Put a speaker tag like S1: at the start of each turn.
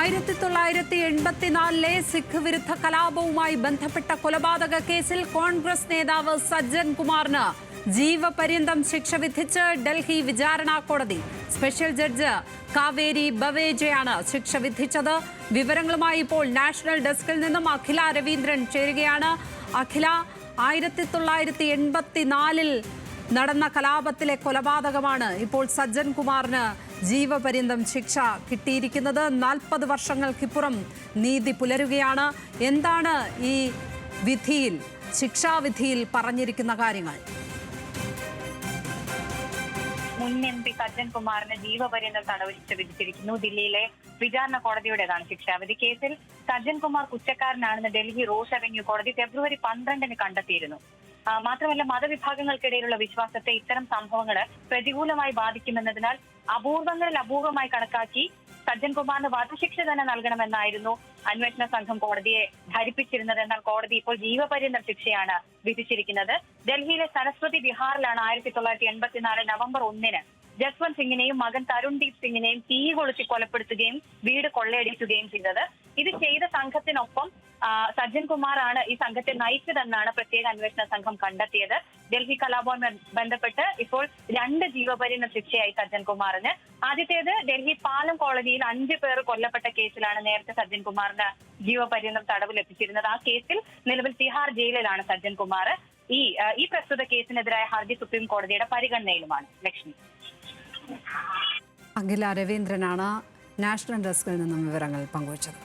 S1: 1984 സിഖ് വിരുദ്ധ കലാപവുമായി ബന്ധപ്പെട്ട കൊലപാതക കേസിൽ കോൺഗ്രസ് നേതാവ് സജ്ജൻ കുമാറിന് ജീവപര്യന്തം ശിക്ഷ വിധിച്ച് ഡൽഹി വിചാരണ കോടതി. സ്പെഷ്യൽ ജഡ്ജ് കാവേരി ബവേജയാണ് ശിക്ഷ വിധിച്ചത്. വിവരങ്ങളുമായി ഇപ്പോൾ നാഷണൽ ഡെസ്കിൽ നിന്നും അഖില രവീന്ദ്രൻ ചേരുകയാണ്. അഖില, 1984 നടന്ന കലാപത്തിലെ കൊലപാതകമാണ് ഇപ്പോൾ സജ്ജൻ കുമാറിന് ജീവപര്യന്തം ശിക്ഷ കിട്ടിയിരിക്കുന്നത്. 40 വർഷങ്ങൾക്കിപ്പുറം നീതി പുലരുകയാണ്. എന്താണ് ഈ വിധിയിൽ, ശിക്ഷാവിധിയിൽ പറഞ്ഞിരിക്കുന്ന കാര്യങ്ങൾ?
S2: മുൻ MP സജ്ജൻ കുമാറിന് ജീവപര്യന്തം തടവ് ശിക്ഷ വിധിച്ചിരിക്കുന്നു. ദില്ലിയിലെ വിചാരണ കോടതിയുടേതാണ് ശിക്ഷാവിധി. കേസിൽ സജ്ജൻ കുമാർ കുറ്റക്കാരനാണെന്ന് ഡൽഹി റോസ് അവന്യൂ കോടതി ഫെബ്രുവരി 12 കണ്ടെത്തിയിരുന്നു. മാത്രമല്ല, മതവിഭാഗങ്ങൾക്കിടയിലുള്ള വിശ്വാസത്തെ ഇത്തരം സംഭവങ്ങൾ പ്രതികൂലമായി ബാധിക്കുമെന്നതിനാൽ അപൂർവങ്ങളിൽ അപൂർവമായി കണക്കാക്കി സജ്ജൻ കുമാറിന് വധശിക്ഷ തന്നെ നൽകണമെന്നായിരുന്നു അന്വേഷണ സംഘം കോടതിയെ ധരിപ്പിച്ചിരുന്നത്. എന്നാൽ കോടതി ഇപ്പോൾ ജീവപര്യന്തം ശിക്ഷയാണ് വിധിച്ചിരിക്കുന്നത്. ഡൽഹിയിലെ സരസ്വതി വിഹാറിലാണ് 1984 നവംബർ 1 ജസ്വന്ത് സിംഗിനെയും മകൻ തരുൺദീപ് സിംഗിനെയും തീ കൊളുത്തി കൊലപ്പെടുത്തുകയും വീട് കൊള്ളയടിക്കുകയും ചെയ്തത്. ഇത് ചെയ്ത സംഘത്തിനൊപ്പം സജ്ജൻ കുമാറാണ് ഈ സംഘത്തെ നയിച്ചതെന്നാണ് പ്രത്യേക അന്വേഷണ സംഘം കണ്ടെത്തിയത്. ഡൽഹി കലാപവുമായി ബന്ധപ്പെട്ട് ഇപ്പോൾ 2 ജീവപര്യന്തം ശിക്ഷയായി സജ്ജൻ കുമാറിന്. ആദ്യത്തേത് ഡൽഹി പാലം കോളനിയിൽ 5 പേർ കൊല്ലപ്പെട്ട കേസിലാണ് നേരത്തെ സജ്ജൻ കുമാറിന് ജീവപര്യന്തം തടവ് ലഭിച്ചിരുന്നത്. ആ കേസിൽ നിലവിൽ തിഹാർ ജയിലിലാണ് സജ്ജൻ കുമാർ. ഈ പ്രസ്തുത കേസിനെതിരായ ഹർജി സുപ്രീം കോടതിയുടെ പരിഗണനയിലുമാണ്. ലക്ഷ്മി.
S1: അഖില രവീന്ദ്രനാണ് നാഷണൽ ഡെസ്കിൽ നിന്നും വിവരങ്ങൾ പങ്കുവച്ചത്.